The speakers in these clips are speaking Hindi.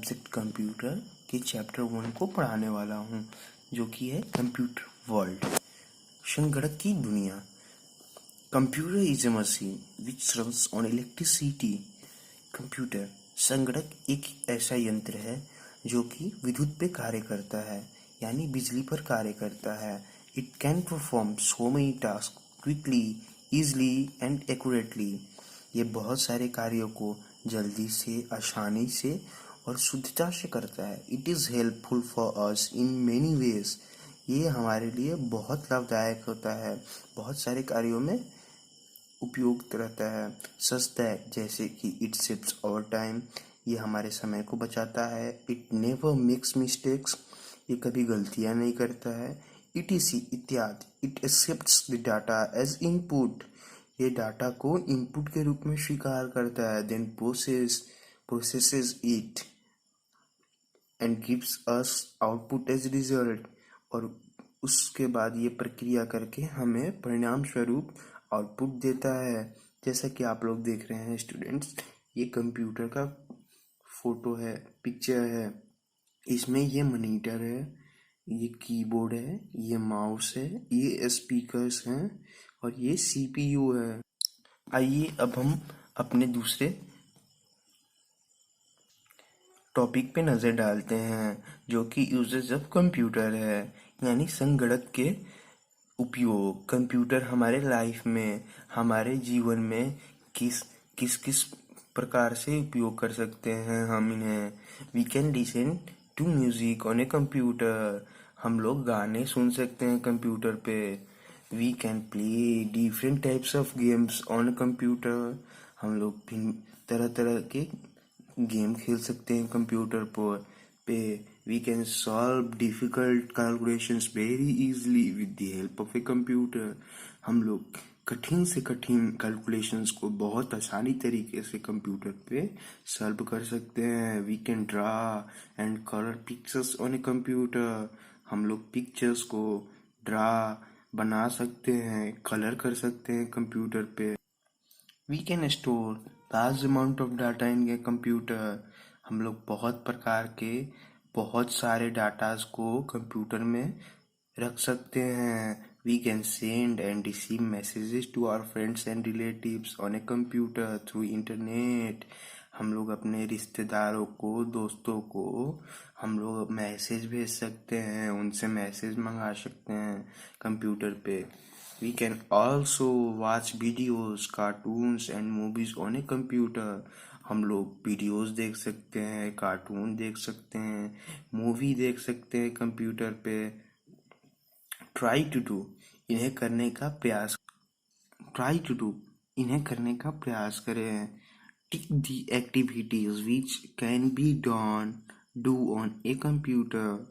सब्जेक्ट कंप्यूटर के चैप्टर 1 को पढ़ाने वाला हूँ, जो कि है कंप्यूटर वर्ल्ड, संगणक की दुनिया। Computer is a machine which runs on electricity. Computer संगणक एक ऐसा यंत्र है जो कि विद्युत पे कार्य करता है, यानी बिजली पर कार्य करता है। It can perform so many task quickly, easily and accurately. ये बहुत सारे कार्यों को जल्दी से, आसानी से और शुद्धता से करता है। It is helpful for us in many ways. ये हमारे लिए बहुत लाभदायक होता है, बहुत सारे कार्यों में उपयुक्त रहता है। सस्ता है, जैसे कि इट सेव्स आवर टाइम, ये हमारे समय को बचाता है। इट नेवर मेक्स मिस्टेक्स, ये कभी गलतियां नहीं करता है। इटीसी इत्यादि। It accepts the data as input, ये डाटा को इनपुट के रूप में स्वीकार करता है। Then processes it and gives us output as result, और उसके बाद ये प्रक्रिया करके हमें परिणाम स्वरूप आउटपुट देता है। जैसा कि आप लोग देख रहे हैं स्टूडेंट्स, ये कंप्यूटर का फोटो है, पिक्चर है। इसमें ये मॉनिटर है, ये कीबोर्ड है, ये माउस है, ये स्पीकर्स हैं और ये सीपीयू है। आइए अब हम अपने दूसरे टॉपिक पे नज़र डालते हैं, जो कि यूजेज ऑफ कंप्यूटर है, यानी संगणक के उपयोग। कंप्यूटर हमारे लाइफ में, हमारे जीवन में किस किस किस प्रकार से उपयोग कर सकते हैं हम इन्हें। We can listen to music on a computer, हम लोग गाने सुन सकते हैं कंप्यूटर पे। We can play different types of games on computer, हम लोग भिन्न तरह तरह के गेम खेल सकते हैं कंप्यूटर पर पे। We can solve difficult calculations very easily with the help of a computer, हम लोग कठिन से कठिन कैलकुलेशंस को बहुत आसानी तरीके से कंप्यूटर पे सॉल्व कर सकते हैं। We can draw and colour pictures on a computer, हम लोग पिक्चर्स को ड्रा बना सकते हैं, कलर कर सकते हैं कंप्यूटर पे। We can store large amount of data in a computer, हम लोग बहुत प्रकार के बहुत सारे डाटाज को कंप्यूटर में रख सकते हैं। We can send and receive messages to our friends and relatives on a computer through internet, हम लोग अपने रिश्तेदारों को, दोस्तों को हम लोग मैसेज भेज सकते हैं, उनसे मैसेज मंगा सकते हैं कंप्यूटर पे। We can also watch videos, cartoons and movies on a computer, हम लोग वीडियोस देख सकते हैं, कार्टून देख सकते हैं, मूवी देख सकते हैं कंप्यूटर पे। ट्राई टू डू, इन्हें करने का प्रयास ट्राई टू डू इन्हें करने का प्रयास करें। Take the activities which can be do on a computer,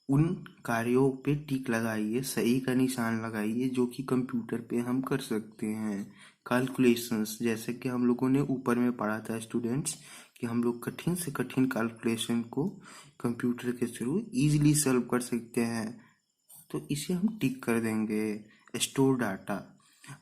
उन कार्यों पे टिक लगाइए, सही का निशान लगाइए जो कि कंप्यूटर पे हम कर सकते हैं। कैलकुलेशंस, जैसे कि हम लोगों ने ऊपर में पढ़ा था स्टूडेंट्स, कि हम लोग कठिन से कठिन कैलकुलेशन को कंप्यूटर के थ्रू इजीली सॉल्व कर सकते हैं, तो इसे हम टिक कर देंगे। स्टोर डाटा,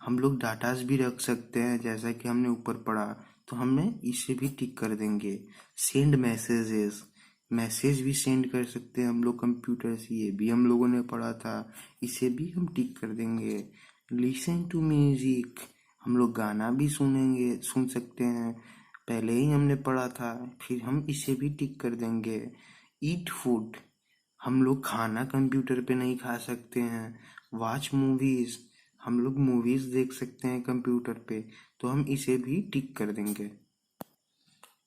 हम लोग डाटाज भी रख सकते हैं, जैसा कि हमने ऊपर पढ़ा, तो हमें इसे भी टिक कर देंगे। सेंड मैसेजेस, मैसेज भी सेंड कर सकते हैं हम लोग कंप्यूटर से, ये भी हम लोगों ने पढ़ा था, इसे भी हम टिक कर देंगे। लिसन टू म्यूजिक, हम लोग गाना भी सुन सकते हैं, पहले ही हमने पढ़ा था, फिर हम इसे भी टिक कर देंगे। ईट फूड, हम लोग खाना कंप्यूटर पे नहीं खा सकते हैं। वॉच मूवीज, हम लोग मूवीज देख सकते हैं कंप्यूटर पे, तो हम इसे भी टिक कर देंगे।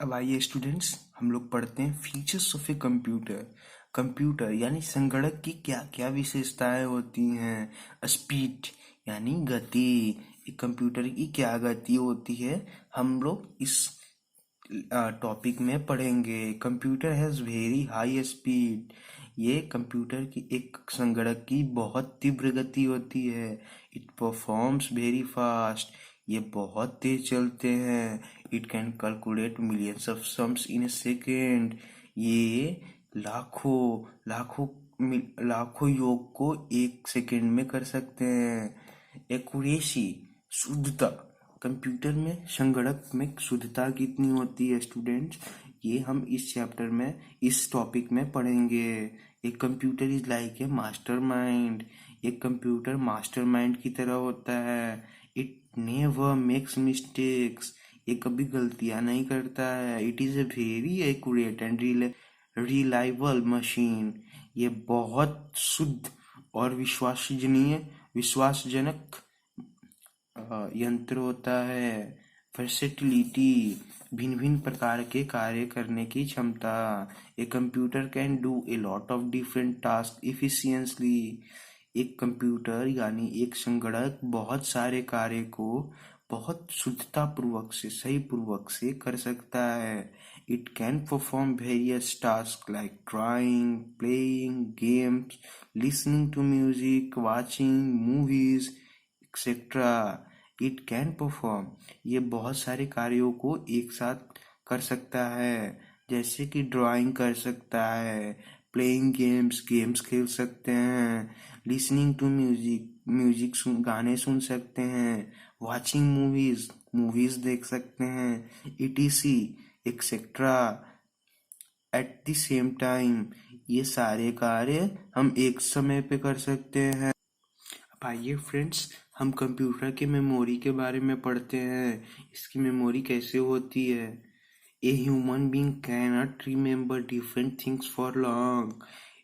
अब आइए स्टूडेंट्स, हम लोग पढ़ते हैं features of a computer. Computer यानी संगणक की क्या क्या विशेषताएं होती हैं। स्पीड यानी गति, एक कंप्यूटर की क्या गति होती है, हम लोग इस टॉपिक में पढ़ेंगे। Computer has very high speed, ये कंप्यूटर की एक संगणक की बहुत तीव्र गति होती है। इट परफॉर्म्स वेरी फास्ट, ये बहुत तेज चलते हैं। It can calculate millions of sums in A second, ये लाखों लाखों लाखों योग को एक सेकेंड में कर सकते हैं। एक्यूरेसी, शुद्धता, कंप्यूटर में संगणक में शुद्धता कितनी होती है स्टूडेंट्स, ये हम इस चैप्टर में इस टॉपिक में पढ़ेंगे। एक computer is like a mastermind. एक कंप्यूटर मास्टरमाइंड की तरह होता है। It never makes mistakes. ये कभी गलतियां नहीं करता है। It is a very accurate and reliable machine. ये बहुत शुद्ध और विश्वासजनक यंत्र होता है। वर्सेटिलिटी, भिन्न भिन्न प्रकार के कार्य करने की क्षमता। A computer can do a lot of different task efficiently. एक कंप्यूटर यानी एक संगणक बहुत सारे कार्य को बहुत शुद्धता पूर्वक से सही पूर्वक से कर सकता है। It can perform various task like drawing, playing games, listening to music, watching movies etcetera. It can perform, ये बहुत सारे कार्यों को एक साथ कर सकता है। जैसे कि ड्राइंग कर सकता है, प्लेइंग गेम्स, गेम्स खेल सकते हैं, लिसनिंग टू म्यूजिक, गाने सुन सकते हैं, वाचिंग मूवीज, मूवीज देख सकते हैं, etc etcetera. At the same time, ये सारे कार्य हम एक समय पे कर सकते हैं। अब आइए फ्रेंड्स, हम कंप्यूटर के मेमोरी के बारे में पढ़ते हैं। इसकी मेमोरी कैसे होती है। A human being cannot remember different things for long.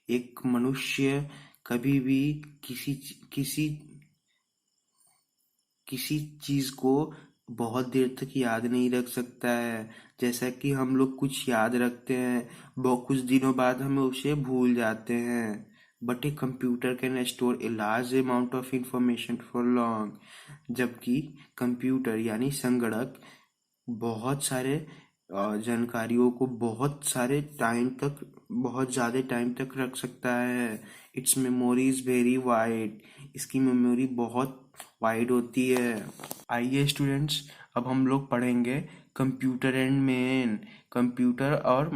एक मनुष्य कभी भी किसी किसी किसी चीज को बहुत देर तक याद नहीं रख सकता है। जैसा कि हम लोग कुछ याद रखते हैं, बहुत कुछ दिनों बाद हमें उसे भूल जाते हैं। But a computer can store a large amount of information for long. जबकि कंप्यूटर यानी संगणक बहुत सारे जानकारियों को बहुत सारे टाइम तक, बहुत ज़्यादा टाइम तक रख सकता है। It's memory is very wide. इसकी मेमोरी बहुत वाइड होती है। आइए स्टूडेंट्स, अब हम लोग पढ़ेंगे कंप्यूटर एंड मैन। कंप्यूटर और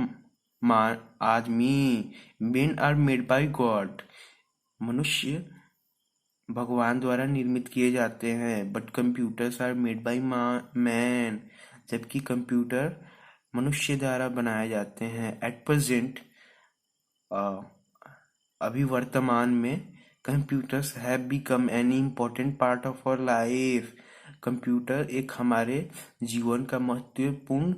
आदमी। Man are made by God. मनुष्य भगवान द्वारा निर्मित किए जाते हैं। But computers are made by man. जबकि कंप्यूटर मनुष्य द्वारा बनाए जाते हैं। एट प्रेजेंट, अभी वर्तमान में, computers have become an important part of our life. Computer एक हमारे जीवन का महत्वपूर्ण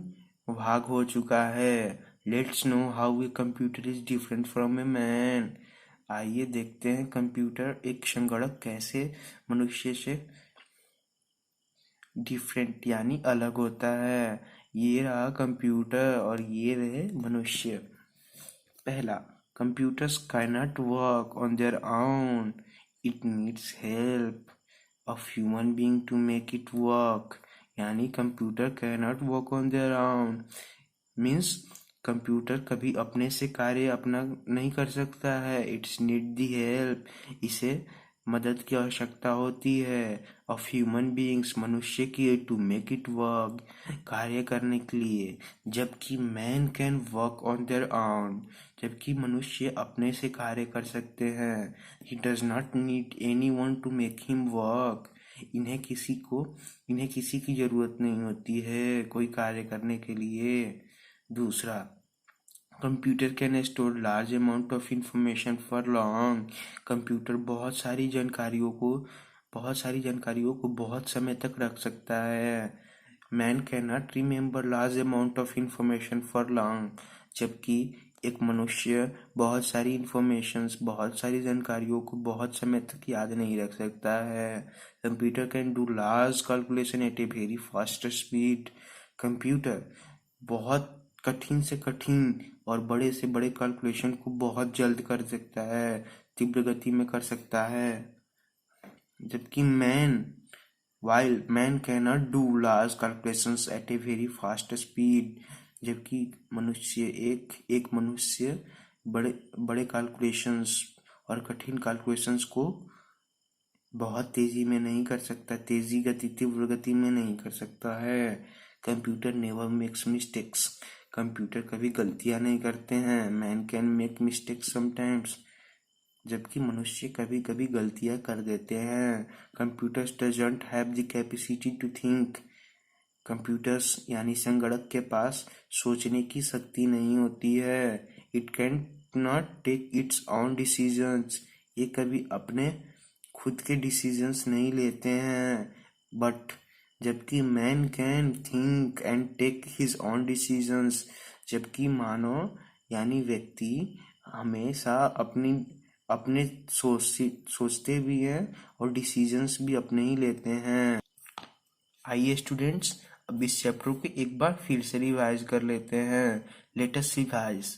भाग हो चुका है। Let's know how a computer is different from a man. आइए देखते हैं कंप्यूटर एक संगणक कैसे मनुष्य से डिफरेंट यानी अलग होता है। ये रहा कंप्यूटर और ये रहे मनुष्य। पहला, computers cannot work on their own. It needs help of human being to make it work. यानी computer cannot work on their own means computer कभी अपने से कार्य अपना नहीं कर सकता है। इट्स नीड दी हेल्प, इसे मदद की आवश्यकता होती है। ऑफ ह्यूमन बीइंग्स, मनुष्य की, टू मेक इट वर्क, कार्य करने के लिए। जबकि man can work on their own, जबकि मनुष्य अपने से कार्य कर सकते हैं। He does not need any one two make him work. इन्हें किसी की जरूरत नहीं होती है कोई कार्य करने के लिए। दूसरा, computer can store large amount of information for long. Computer बहुत सारी जानकारियों को बहुत समय तक रख सकता है। Man can not remember large amount of information for long. जबकि एक मनुष्य बहुत सारी जानकारियों को बहुत समय तक याद नहीं रख सकता है। Computer can do large calculation at a very fast speed. Computer बहुत कठिन से कठिन और बड़े से बड़े कैलकुलेशन को बहुत जल्द कर सकता है, तीव्र गति में कर सकता है। जबकि while man cannot do large calculations at a very fast speed। जबकि एक मनुष्य बड़े बड़े कैलकुलेशंस और कठिन कैलकुलेशंस को बहुत तेजी में नहीं कर सकता, तीव्र गति में नहीं कर सकता है। Computer never makes mistakes, computer कभी गलतियां नहीं करते हैं। Man can make mistakes sometimes, जबकि मनुष्य कभी कभी गलतियां कर देते हैं। Computers doesn't have the capacity to think, computers यानी संगणक के पास सोचने की शक्ति नहीं होती है। It can not take its own decisions. ये कभी अपने खुद के डिसीजंस नहीं लेते हैं। बट जबकि man can think and take his own decisions. जबकि मानव यानी व्यक्ति हमेशा अपने सोचते भी हैं और डिसीजंस भी अपने ही लेते हैं। आइए स्टूडेंट्स, अब इस चैप्टर को एक बार फिर से रिवाइज कर लेते हैं। Let us revise.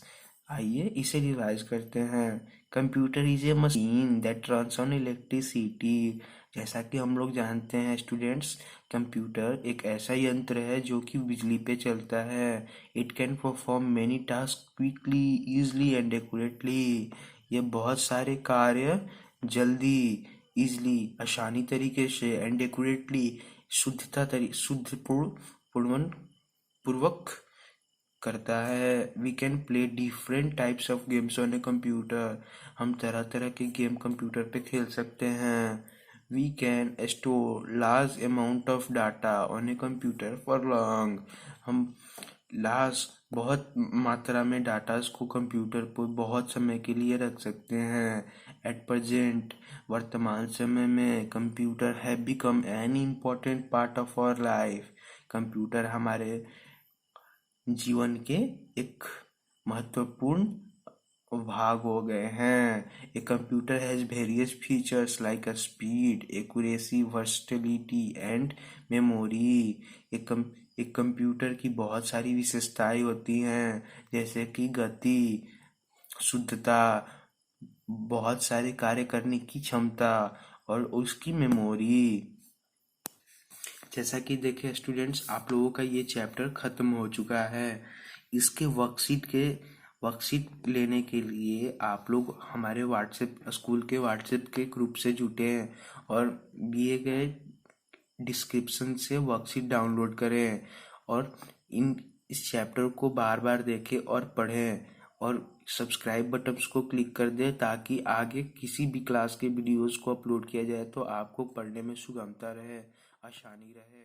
आइए इसे रिवाइज करते हैं। Computer is a machine that runs on electricity. जैसा कि हम लोग जानते हैं स्टूडेंट्स, कंप्यूटर एक ऐसा यंत्र है जो कि बिजली पे चलता है। It can perform many task quickly, easily and accurately. ये बहुत सारे कार्य जल्दी, इजली, आसानी तरीके से, एंड एक्यूरेटली, पूर्वक करता है। We can play different types of games on a computer. हम तरह तरह के गेम कंप्यूटर पे खेल सकते हैं। We can store large amount of data on a computer for long. हम बहुत मात्रा में डाटास को कंप्यूटर पर बहुत समय के लिए रख सकते हैं। एट प्रेजेंट, वर्तमान समय में, computer have become an important part of our life. Computer हमारे जीवन के एक महत्वपूर्ण भाग हो गए हैं। A computer has various features like speed, accuracy, versatility and memory. एक कंप्यूटर की बहुत सारी विशेषताएं होती हैं, जैसे कि गति, शुद्धता, बहुत सारे कार्य करने की क्षमता और उसकी मेमोरी। जैसा कि देखें स्टूडेंट्स, आप लोगों का ये चैप्टर खत्म हो चुका है। इसके वर्कशीट लेने के लिए आप लोग हमारे स्कूल के व्हाट्सएप के ग्रुप से जुटे हैं और दिए गए डिस्क्रिप्शन से वर्कशीट डाउनलोड करें और इस चैप्टर को बार बार देखें और पढ़ें और सब्सक्राइब बटन्स को क्लिक कर दें ताकि आगे किसी भी क्लास के वीडियोस को अपलोड किया जाए तो आपको पढ़ने में सुगमता रहे, आसानी रहे।